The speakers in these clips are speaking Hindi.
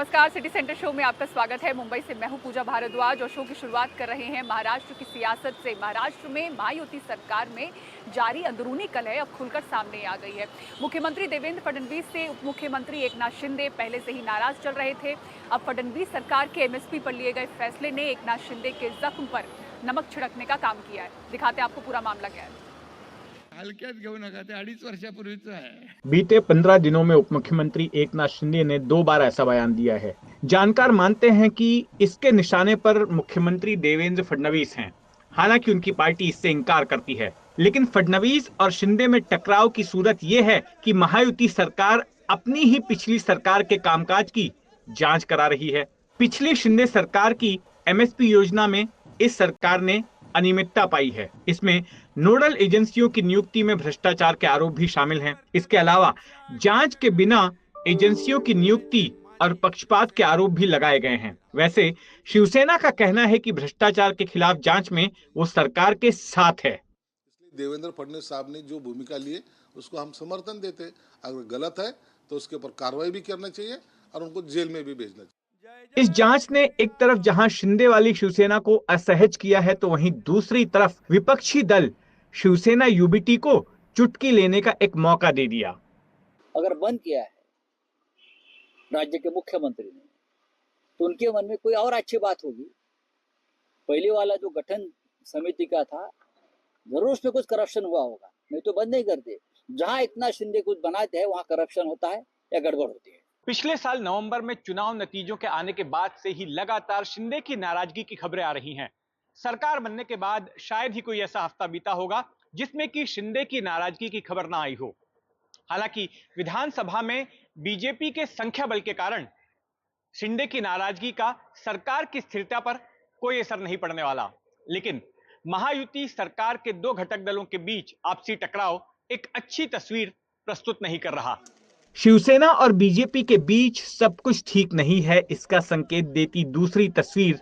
नमस्कार, सिटी सेंटर शो में आपका स्वागत है। मुंबई से मैं हूं पूजा भारद्वाज और शो की शुरुआत कर रहे हैं महाराष्ट्र की सियासत से। महाराष्ट्र में महायुति सरकार में जारी अंदरूनी कलह अब खुलकर सामने आ गई है। मुख्यमंत्री देवेंद्र फडणवीस से उप मुख्यमंत्री एकनाथ शिंदे पहले से ही नाराज चल रहे थे। अब फडणवीस सरकार के एमएसपी पर लिए गए फैसले ने एकनाथ शिंदे के जख्म पर नमक छिड़कने का काम किया है। दिखाते आपको पूरा मामला क्या है। हलक्यात घेऊ नका, ते 2.5 वर्षापूर्वीचं आहे। बीते 15 दिनों में उप मुख्यमंत्री एकनाथ शिंदे ने 2 बार ऐसा बयान दिया है। जानकार मानते हैं कि इसके निशाने पर मुख्यमंत्री देवेंद्र फडणवीस हैं। हालांकि उनकी पार्टी इससे इनकार करती है, लेकिन फडणवीस और शिंदे में टकराव की सूरत ये है कि महायुति सरकार अपनी ही पिछली सरकार के कामकाज की जांच करा रही है। पिछली शिंदे सरकार की एमएसपी योजना में इस सरकार ने अनियमितता पाई है। इसमें नोडल एजेंसियों की नियुक्ति में भ्रष्टाचार के आरोप भी शामिल हैं। इसके अलावा जांच के बिना एजेंसियों की नियुक्ति और पक्षपात के आरोप भी लगाए गए हैं। वैसे शिवसेना का कहना है कि भ्रष्टाचार के खिलाफ जांच में वो सरकार के साथ है। देवेंद्र फडणवीस साहब ने जो भूमिका ली है उसको हम समर्थन देते हैं। अगर गलत है तो उसके ऊपर कार्रवाई भी करना चाहिए और उनको जेल में भी भेजना चाहिए। इस जांच ने एक तरफ जहां शिंदे वाली शिवसेना को असहज किया है, तो वहीं दूसरी तरफ विपक्षी दल शिवसेना यूबीटी को चुटकी लेने का एक मौका दे दिया। अगर बंद किया है राज्य के मुख्यमंत्री ने, तो उनके मन में कोई और अच्छी बात होगी। पहले वाला जो गठन समिति का था, जरूर उसमें कुछ करप्शन हुआ होगा, नहीं तो बंद नहीं करते। जहां इतना शिंदे कुछ बनाते हैं वहां करप्शन होता है या गड़बड़ होती है। पिछले साल नवंबर में चुनाव नतीजों के आने के बाद से ही लगातार शिंदे की नाराजगी की खबरें आ रही हैं। सरकार बनने के बाद शायद ही कोई ऐसा हफ्ता बीता होगा जिसमें कि शिंदे की नाराजगी की खबर ना आई हो। हालांकि विधानसभा में बीजेपी के संख्या बल के कारण शिंदे की नाराजगी का सरकार की स्थिरता पर कोई असर नहीं पड़ने वाला। लेकिन महायुति सरकार के दो घटक दलों के बीच आपसी टकराव एक अच्छी तस्वीर प्रस्तुत नहीं कर रहा। शिवसेना और बीजेपी के बीच सब कुछ ठीक नहीं है, इसका संकेत देती दूसरी तस्वीर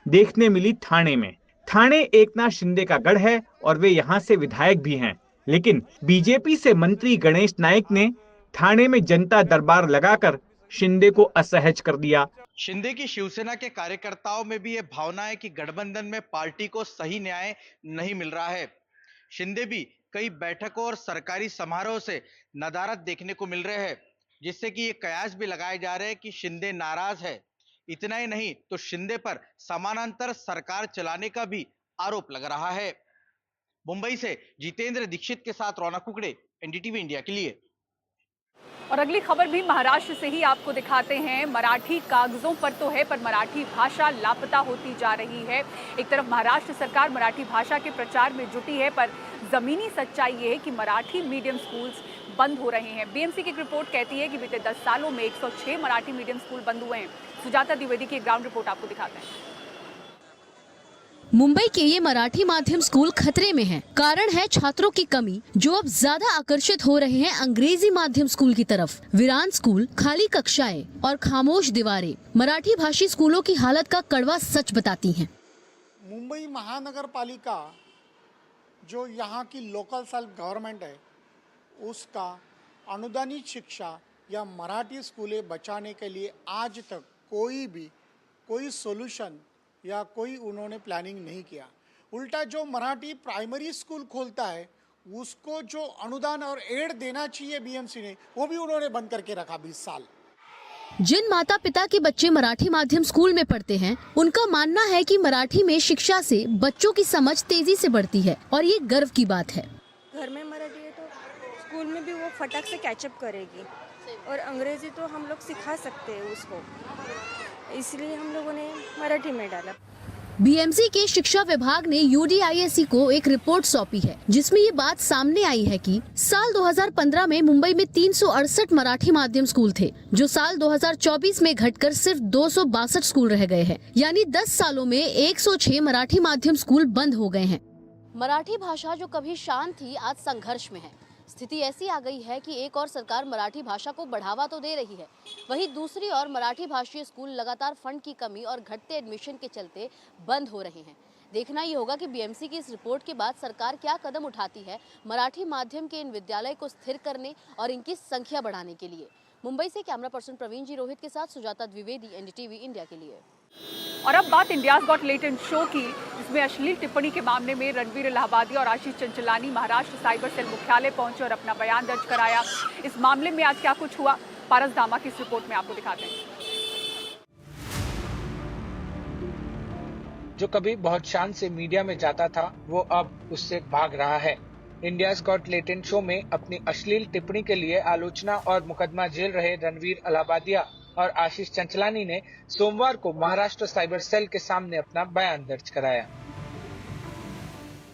देखने मिली ठाणे में। ठाणे एकनाथ शिंदे का गढ़ है और वे यहां से विधायक भी हैं, लेकिन बीजेपी से मंत्री गणेश नाइक ने ठाणे में जनता दरबार लगाकर शिंदे को असहज कर दिया। शिंदे की शिवसेना के कार्यकर्ताओं में भी ये भावना है कि गठबंधन में पार्टी को सही न्याय नहीं मिल रहा है। शिंदे भी कई बैठकों और सरकारी समारोह से नदारद देखने को मिल रहे हैं, जिससे कि ये कयास भी लगाए जा रहे हैं कि शिंदे नाराज है। इतना ही नहीं तो शिंदे पर समानांतर सरकार चलाने का भी आरोप लग रहा है। मुंबई से जितेंद्र दीक्षित के साथ रौनक कुकड़े, एनडीटीवी इंडिया के लिए। और अगली खबर भी महाराष्ट्र से ही आपको दिखाते हैं। मराठी कागजों पर तो है, पर मराठी भाषा लापता होती जा रही है। एक तरफ महाराष्ट्र सरकार मराठी भाषा के प्रचार में जुटी है, पर जमीनी सच्चाई ये है कि मराठी मीडियम स्कूल्स बंद हो रहे हैं। बीएमसी की एक रिपोर्ट कहती है कि बीते 10 सालों में 106 मराठी मीडियम स्कूल बंद हुए हैं। सुजाता द्विवेदी की ग्राउंड रिपोर्ट आपको दिखाते हैं। मुंबई के ये मराठी माध्यम स्कूल खतरे में हैं। कारण है छात्रों की कमी, जो अब ज्यादा आकर्षित हो रहे हैं अंग्रेजी माध्यम स्कूल की तरफ। वीरान स्कूल, खाली कक्षाएं और खामोश दीवारें मराठी भाषी स्कूलों की हालत का कड़वा सच बताती हैं। मुंबई महानगर पालिका जो यहाँ की लोकल सेल्फ गवर्नमेंट है, उसका अनुदानित शिक्षा या मराठी स्कूलें बचाने के लिए आज तक कोई सोल्यूशन या कोई उन्होंने प्लानिंग नहीं किया। उल्टा जो मराठी प्राइमरी स्कूल खोलता है उसको जो अनुदान और एड देना चाहिए बीएमसी ने, वो भी उन्होंने बंद करके रखा 20 साल। जिन माता पिता के बच्चे मराठी माध्यम स्कूल में पढ़ते हैं, उनका मानना है कि मराठी में शिक्षा से बच्चों की समझ तेजी से बढ़ती है और ये गर्व की बात है। घर में मराठी है तो स्कूल में भी वो फटाक से कैचअप करेगी, और अंग्रेजी तो हम लोग सिखा सकते हैं उसको, इसलिए हम लोगों ने मराठी में डाला। बीएमसी के शिक्षा विभाग ने यूडीआईएससी को एक रिपोर्ट सौंपी है, जिसमें ये बात सामने आई है कि साल 2015 में मुंबई में 368 मराठी माध्यम स्कूल थे, जो साल 2024 में घटकर सिर्फ 262 स्कूल रह गए हैं। यानी 10 सालों में 106 मराठी माध्यम स्कूल बंद हो गए हैं। मराठी भाषा जो कभी शांत थी, आज संघर्ष में है। स्थिति ऐसी आ गई है कि एक और सरकार मराठी भाषा को बढ़ावा तो दे रही है, वहीं दूसरी ओर मराठी भाषी स्कूल लगातार फंड की कमी और घटते एडमिशन के चलते बंद हो रहे हैं। देखना ये होगा कि बीएमसी की इस रिपोर्ट के बाद सरकार क्या कदम उठाती है मराठी माध्यम के इन विद्यालय को स्थिर करने और इनकी संख्या बढ़ाने के लिए। मुंबई से कैमरा पर्सन प्रवीण जी रोहित के साथ सुजाता द्विवेदी, एनडीटीवी इंडिया के लिए। और अब बात इंडियाज गॉट टैलेंट शो की, जिसमें अश्लील टिप्पणी के मामले में रणवीर इलाहाबादी और आशीष चंचलानी महाराष्ट्र साइबर सेल मुख्यालय पहुंचे और अपना बयान दर्ज कराया। इस मामले में आज क्या कुछ हुआ, पारस दामा की इस रिपोर्ट में आपको दिखाते हैं। जो कभी बहुत शान से मीडिया में जाता था, वो अब उससे भाग रहा है। इंडियाज गॉट टैलेंट शो में अपनी अश्लील टिप्पणी के लिए आलोचना और मुकदमा झेल रहे रणवीर इलाहाबादिया और आशीष चंचलानी ने सोमवार को महाराष्ट्र साइबर सेल के सामने अपना बयान दर्ज कराया।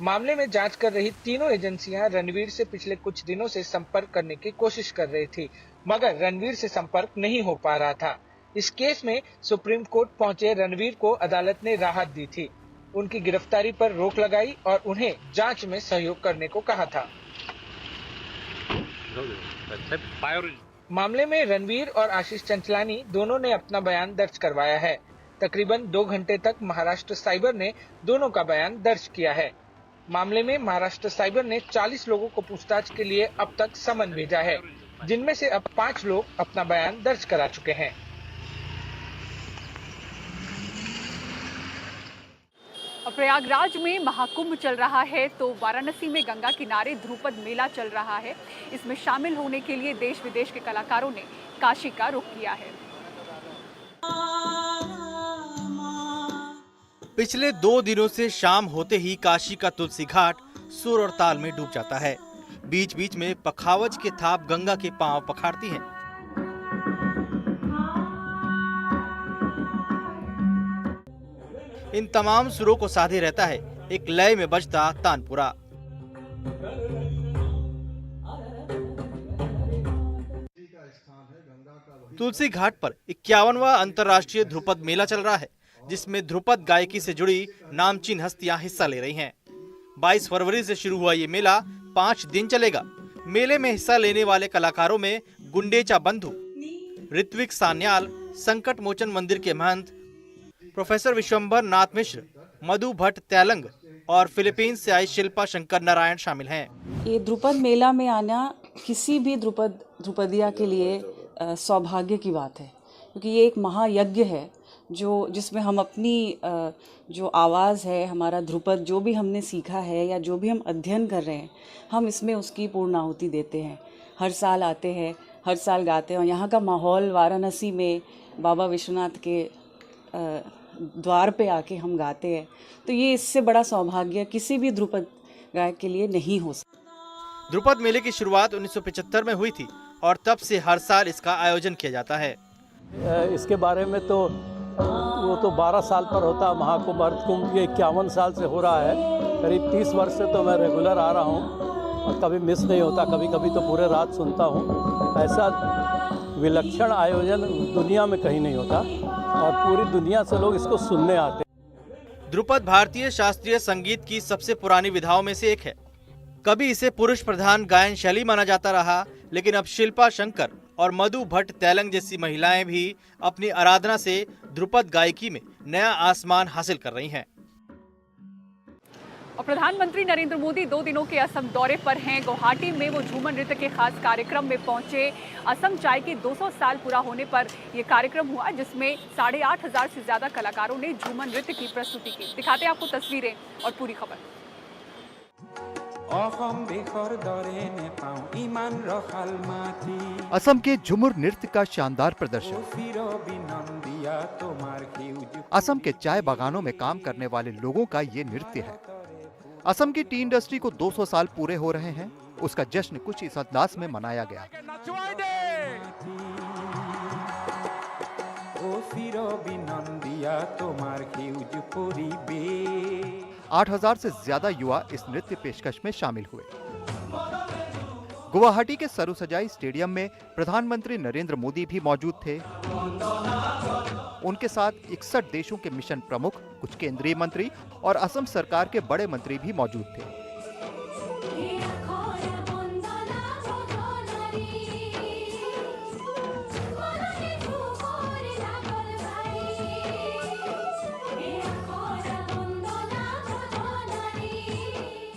मामले में जांच कर रही तीनों एजेंसियां रणवीर से पिछले कुछ दिनों से संपर्क करने की कोशिश कर रही थी, मगर रणवीर से संपर्क नहीं हो पा रहा था। इस केस में सुप्रीम कोर्ट पहुंचे रणवीर को अदालत ने राहत दी थी, उनकी गिरफ्तारी पर रोक लगाई और उन्हें जांच में सहयोग करने को कहा था। मामले में रणवीर और आशीष चंचलानी दोनों ने अपना बयान दर्ज करवाया है। तकरीबन 2 घंटे तक महाराष्ट्र साइबर ने दोनों का बयान दर्ज किया है। मामले में महाराष्ट्र साइबर ने 40 लोगों को पूछताछ के लिए अब तक समन भेजा है, जिनमें से अब 5 लोग अपना बयान दर्ज करा चुके हैं। और प्रयागराज में महाकुंभ चल रहा है तो वाराणसी में गंगा किनारे ध्रुपद मेला चल रहा है। इसमें शामिल होने के लिए देश विदेश के कलाकारों ने काशी का रुख किया है। पिछले 2 दिनों से शाम होते ही काशी का तुलसी घाट सुर और ताल में डूब जाता है। बीच बीच में पखावज के थाप गंगा के पांव पखाड़ती हैं। इन तमाम सुरों को साधे रहता है एक लय में बजता तानपुरा। तुलसी घाट पर 51वां अंतर्राष्ट्रीय ध्रुपद मेला चल रहा है, जिसमें ध्रुपद गायकी से जुड़ी नामचीन हस्तियां हिस्सा ले रही हैं। 22 फरवरी से शुरू हुआ ये मेला 5 दिन चलेगा। मेले में हिस्सा लेने वाले कलाकारों में गुंडेचा बंधु, ऋत्विक सान्याल, संकट मोचन मंदिर के महंत प्रोफेसर विश्वंभर नाथ मिश्र, मधु भट्ट तैलंग और फिलीपींस से आई शिल्पा शंकर नारायण शामिल हैं। ये ध्रुपद मेला में आना किसी भी ध्रुपदिया के लिए सौभाग्य की बात है, क्योंकि ये एक महायज्ञ है जिसमें हम अपनी जो आवाज़ है, हमारा ध्रुपद जो भी हमने सीखा है या जो भी हम अध्ययन कर रहे हैं, हम इसमें उसकी पूर्णाहुति देते हैं। हर साल आते हैं, हर साल गाते हैं। और यहाँ का माहौल वाराणसी में बाबा विश्वनाथ के द्वार पे आके हम गाते हैं, तो ये इससे बड़ा सौभाग्य किसी भी ध्रुपद गायक के लिए नहीं हो सकता। ध्रुपद मेले की शुरुआत 1975 में हुई थी और तब से हर साल इसका आयोजन किया जाता है। इसके बारे में तो वो तो 12 साल पर होता है महाकुंभ। अर्धकुंभ ये 51 साल से हो रहा है। करीब 30 वर्ष से तो मैं रेगुलर आ रहा हूँ और कभी मिस नहीं होता। कभी कभी तो पूरे रात सुनता हूँ। ऐसा विलक्षण आयोजन दुनिया में कहीं नहीं होता और पूरी दुनिया से लोग इसको सुनने आते हैं। ध्रुपद भारतीय शास्त्रीय संगीत की सबसे पुरानी विधाओं में से एक है। कभी इसे पुरुष प्रधान गायन शैली माना जाता रहा, लेकिन अब शिल्पा शंकर और मधु भट्ट तैलंग जैसी महिलाएं भी अपनी आराधना से ध्रुपद गायकी में नया आसमान हासिल कर रही हैं। और प्रधानमंत्री नरेंद्र मोदी 2 दिनों के असम दौरे पर हैं। गुवाहाटी में वो झूमर नृत्य के खास कार्यक्रम में पहुंचे। असम चाय के 200 साल पूरा होने पर यह कार्यक्रम हुआ, जिसमें 8,500 से ज्यादा कलाकारों ने झूमर नृत्य की प्रस्तुति की। दिखाते हैं आपको तस्वीरें और पूरी खबर। असम के झूमर नृत्य का शानदार प्रदर्शन। असम के चाय बागानों में काम करने वाले लोगों का ये नृत्य है। असम की टी इंडस्ट्री को 200 साल पूरे हो रहे हैं। उसका जश्न कुछ इस अंदाज में मनाया गया। 8,000 से ज्यादा युवा इस नृत्य पेशकश में शामिल हुए। गुवाहाटी के सरू सजाई स्टेडियम में प्रधानमंत्री नरेंद्र मोदी भी मौजूद थे। उनके साथ 61 देशों के मिशन प्रमुख, कुछ केंद्रीय मंत्री और असम सरकार के बड़े मंत्री भी मौजूद थे।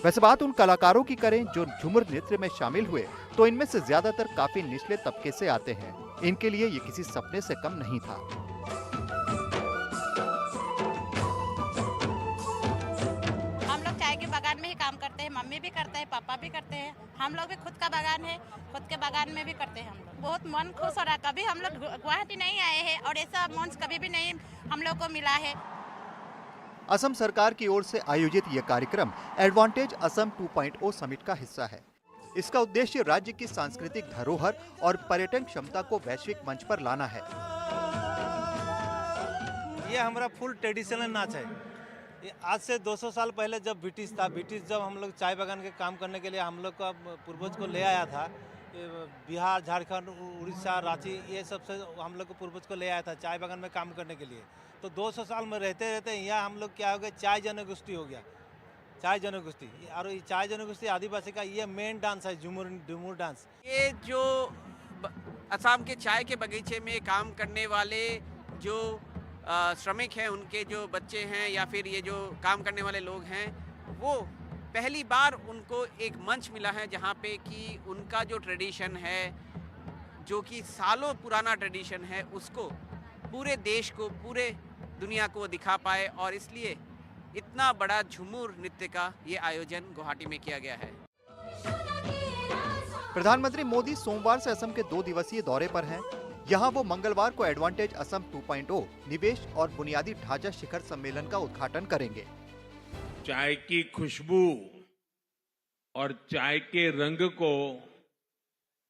वैसे बात उन कलाकारों की करें जो झूमर नृत्य में शामिल हुए, तो इनमें से ज्यादातर काफी निचले तबके से आते हैं। इनके लिए ये किसी सपने से कम नहीं था। हम लोग चाय के बागान में ही काम करते हैं, मम्मी भी करते हैं, पापा भी करते हैं, हम लोग भी खुद का बागान है, खुद के बागान में भी करते हैं हम लोग। बहुत मन खुश हो रहा है, कभी हम लोग गुवाहाटी नहीं आए हैं और ऐसा मंच कभी भी नहीं हम लोग को मिला है। असम सरकार की ओर से आयोजित यह कार्यक्रम एडवांटेज असम 2.0 समिट का हिस्सा है। इसका उद्देश्य राज्य की सांस्कृतिक धरोहर और पर्यटन क्षमता को वैश्विक मंच पर लाना है। ये हमारा फुल ट्रेडिशनल नाच है। ये आज से 200 साल पहले जब ब्रिटिश था, ब्रिटिश जब हम लोग चाय बागान के काम करने के लिए हम लोग का पूर्वज को ले आया था, बिहार, झारखंड, उड़ीसा, रांची, ये सबसे हम लोग को पूर्वज को ले आया था चाय बागान में काम करने के लिए। तो 200 साल में रहते रहते यहाँ हम लोग क्या हो गया, चाय जनगोष्ठी हो गया, चाय जनगोष्ठी। और ये चाय जनगोष्ठी आदिवासी का ये मेन डांस है, झूमर डांस। ये जो असम के चाय के बगीचे में काम करने वाले जो श्रमिक हैं, उनके जो बच्चे हैं या फिर ये जो काम करने वाले लोग हैं, वो पहली बार उनको एक मंच मिला है जहाँ पे कि उनका जो ट्रेडिशन है, जो कि सालों पुराना ट्रेडिशन है, उसको पूरे देश को, पूरे दुनिया को दिखा पाए। और इसलिए इतना बड़ा झूमर नृत्य का ये आयोजन गुवाहाटी में किया गया है। प्रधानमंत्री मोदी सोमवार से असम के 2 दिवसीय दौरे पर हैं। यहाँ वो मंगलवार को एडवांटेज असम 2.0 निवेश और बुनियादी ढांचा शिखर सम्मेलन का उद्घाटन करेंगे। चाय की खुशबू और चाय के रंग को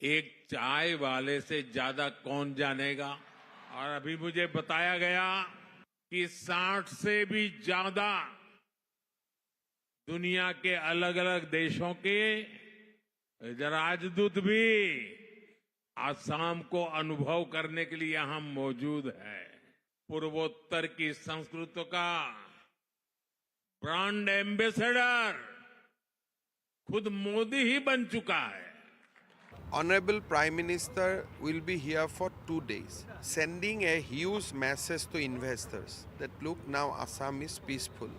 एक चाय वाले से ज्यादा कौन जानेगा। और अभी मुझे बताया गया कि 60 से भी ज्यादा दुनिया के अलग अलग देशों के राजदूत भी आसाम को अनुभव करने के लिए यहां मौजूद है। पूर्वोत्तर की संस्कृति का ब्रांड एम्बेसडर खुद मोदी ही बन चुका है। Honorable Prime Minister will be here for 2 days, sending a huge message to investors that look, now Assam is peaceful.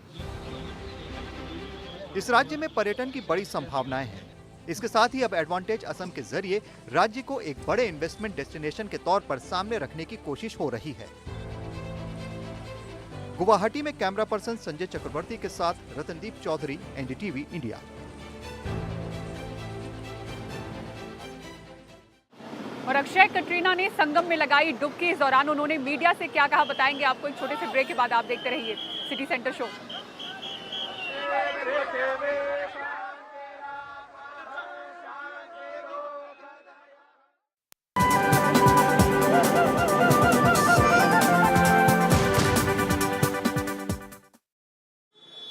इस राज्य में पर्यटन की बड़ी संभावनाएं हैं। इसके साथ ही अब एडवांटेज असम के जरिए राज्य को एक बड़े इन्वेस्टमेंट डेस्टिनेशन के तौर पर सामने रखने की कोशिश हो रही है। गुवाहाटी में कैमरा पर्सन संजय चक्रवर्ती के साथ रतनदीप चौधरी, एनडीटीवी इंडिया। और अक्षय, कटरीना ने संगम में लगाई डुबकी। इस दौरान उन्होंने मीडिया से क्या कहा, बताएंगे आपको एक छोटे से ब्रेक के बाद। आप देखते रहिए सिटी सेंटर शो।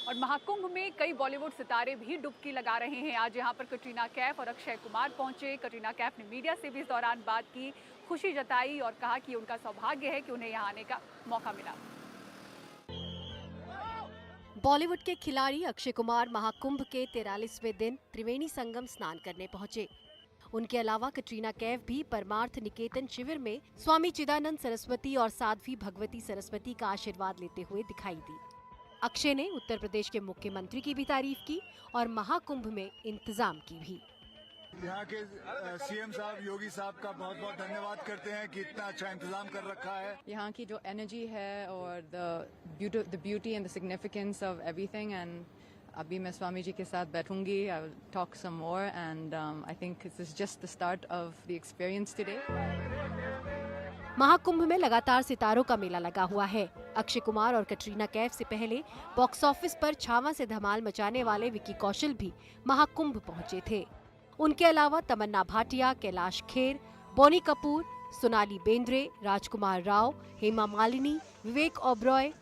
और महाकुंभ में कई बॉलीवुड सितारे भी डुबकी लगा रहे हैं। आज यहां पर कटरीना कैफ और अक्षय कुमार पहुंचे। कटरीना कैफ ने मीडिया से भी इस दौरान बात की, खुशी जताई और कहा कि उनका सौभाग्य है कि उन्हें यहां आने का मौका मिला। बॉलीवुड के खिलाड़ी अक्षय कुमार महाकुंभ के 43वें दिन त्रिवेणी संगम स्नान करने पहुंचे। उनके अलावा कटरीना कैफ भी परमार्थ निकेतन शिविर में स्वामी चिदानंद सरस्वती और साध्वी भगवती सरस्वती का आशीर्वाद लेते हुए दिखाई दी। अक्षय ने उत्तर प्रदेश के मुख्यमंत्री की भी तारीफ की और महाकुंभ में इंतजाम की भी। यहाँ के सीएम साहब, योगी साहब का बहुत बहुत धन्यवाद करते हैं कि इतना अच्छा इंतजाम कर रखा है। यहाँ की जो एनर्जी है और the beauty and the significance of everything. And अभी मैं स्वामी जी के साथ बैठूंगी, I will talk some more and I think this is just the start of the experience today. Mahakumbh में लगातार सितारों का मेला लगा हुआ है। अक्षय कुमार और कटरीना कैफ से पहले बॉक्स ऑफिस पर छावा से धमाल मचाने वाले विकी कौशल भी महाकुंभ पहुंचे थे। उनके अलावा तमन्ना भाटिया, कैलाश खेर, बोनी कपूर, सोनाली बेंद्रे, राजकुमार राव, हेमा मालिनी, विवेक ओबरॉय,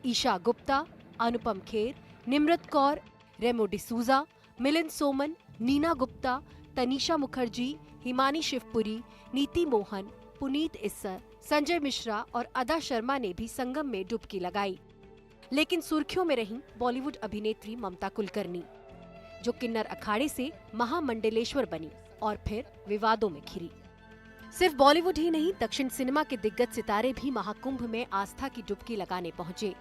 ईशा गुप्ता, अनुपम खेर, निमृत कौर, रेमो डिसूजा, मिलिंद सोमन, नीना गुप्ता, तनीषा मुखर्जी, हिमानी शिवपुरी, नीति मोहन, पुनीत इस्सर, संजय मिश्रा और अदा शर्मा ने भी संगम में डुबकी लगाई। लेकिन सुर्खियों में रहीं बॉलीवुड अभिनेत्री ममता कुलकर्णी, जो किन्नर अखाड़े से महामंडलेश्वर बनी और फिर विवादों में घिरी। सिर्फ बॉलीवुड ही नहीं, दक्षिण सिनेमा के दिग्गज सितारे भी महाकुंभ में आस्था की डुबकी लगाने पहुंचे,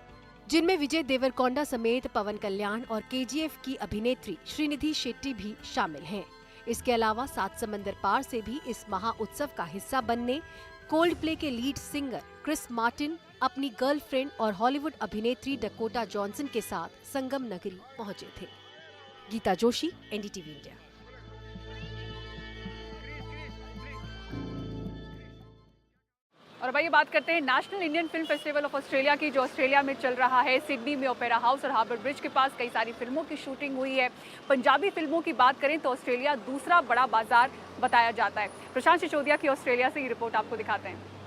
जिनमें विजय देवरकोंडा समेत पवन कल्याण और केजीएफ की अभिनेत्री श्रीनिधि शेट्टी भी शामिल हैं। इसके अलावा 7 समंदर पार से भी इस महा उत्सव का हिस्सा बनने कोल्ड प्ले के लीड सिंगर क्रिस मार्टिन अपनी गर्लफ्रेंड और हॉलीवुड अभिनेत्री डकोटा जॉनसन के साथ संगम नगरी पहुंचे थे। Geeta Joshi, NDTV India. और भाई बात करते हैं national Indian film festival of Australia की, जो ऑस्ट्रेलिया में चल रहा है। सिडनी में ओपेरा हाउस और हार्बर ब्रिज के पास कई सारी फिल्मों की शूटिंग हुई है। पंजाबी फिल्मों की बात करें तो ऑस्ट्रेलिया दूसरा बड़ा बाजार बताया जाता है। प्रशांत सिसोदिया की ऑस्ट्रेलिया से ये रिपोर्ट आपको दिखाते हैं।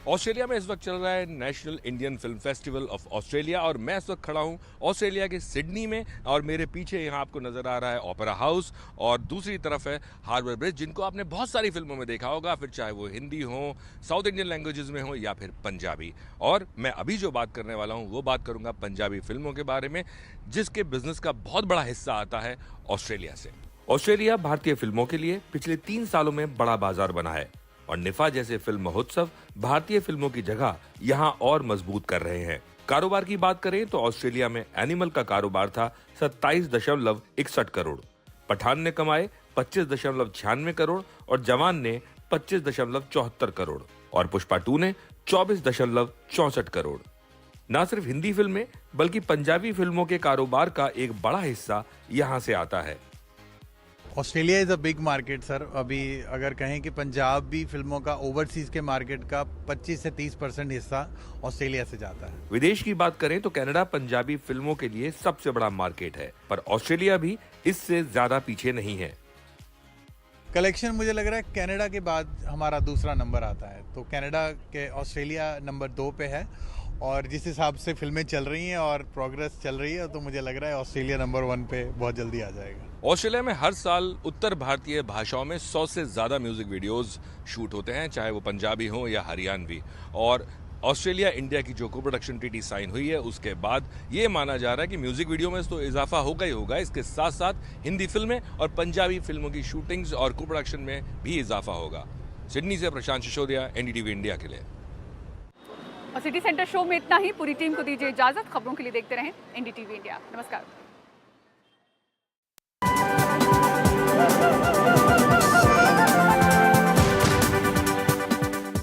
ऑस्ट्रेलिया में इस वक्त चल रहा है national Indian film festival of Australia और मैं इस वक्त खड़ा हूं ऑस्ट्रेलिया के सिडनी में और मेरे पीछे यहां आपको नजर आ रहा है ओपेरा हाउस और दूसरी तरफ है हार्बर ब्रिज, जिनको आपने बहुत सारी फिल्मों में देखा होगा, फिर चाहे वो हिंदी हो, साउथ इंडियन लैंग्वेजेस में हो या फिर पंजाबी। और मैं अभी जो बात करने वाला हूँ वो बात करूँगा पंजाबी फिल्मों के बारे में, जिसके बिजनेस का बहुत बड़ा हिस्सा आता है ऑस्ट्रेलिया से। ऑस्ट्रेलिया भारतीय फिल्मों के लिए पिछले 3 सालों में बड़ा बाजार बना है और निफा जैसे फिल्म महोत्सव भारतीय फिल्मों की जगह यहां और मजबूत कर रहे हैं। कारोबार की बात करें तो ऑस्ट्रेलिया में एनिमल का कारोबार था 27.61 करोड़, पठान ने कमाए 25.96 करोड़ और जवान ने 25.74 करोड़ और पुष्पा 2 ने 24.64 करोड़। न सिर्फ हिंदी फिल्में बल्कि पंजाबी फिल्मों के कारोबार का एक बड़ा हिस्सा यहां से आता है। Australia is a big market sir. अभी अगर कहें कि पंजाबी फिल्मों का ओवरसीज के मार्केट का 25 से 30% हिस्सा ऑस्ट्रेलिया से जाता है। विदेश की बात करें तो कनाडा पंजाबी फिल्मों के लिए सबसे बड़ा मार्केट है, पर ऑस्ट्रेलिया भी इससे ज्यादा पीछे नहीं है। कलेक्शन मुझे लग रहा है कनाडा के बाद हमारा दूसरा नंबर आता है, तो कनाडा के ऑस्ट्रेलिया नंबर 2 पे है और जिस हिसाब से फिल्में चल रही हैं और प्रोग्रेस चल रही है तो मुझे लग रहा है ऑस्ट्रेलिया नंबर 1 पे बहुत जल्दी आ जाएगा। ऑस्ट्रेलिया में हर साल उत्तर भारतीय भाषाओं में 100 से ज्यादा म्यूजिक वीडियोस शूट होते हैं, चाहे वो पंजाबी हो या हरियाणवी। और ऑस्ट्रेलिया इंडिया की जो को प्रोडक्शन ट्रीटी साइन हुई है उसके बाद ये माना जा रहा है कि म्यूजिक वीडियो में तो इजाफा होगा ही होगा, इसके साथ साथ हिंदी फिल्में और पंजाबी फिल्मों की शूटिंग्स और को प्रोडक्शन में भी इजाफा होगा। सिडनी से प्रशांत सिसोदिया, एनडीटीवी इंडिया के लिए। और सिटी सेंटर शो में इतना ही। पूरी टीम को दीजिए इजाजत। खबरों के लिए देखते रहें एनडीटीवी इंडिया। नमस्कार।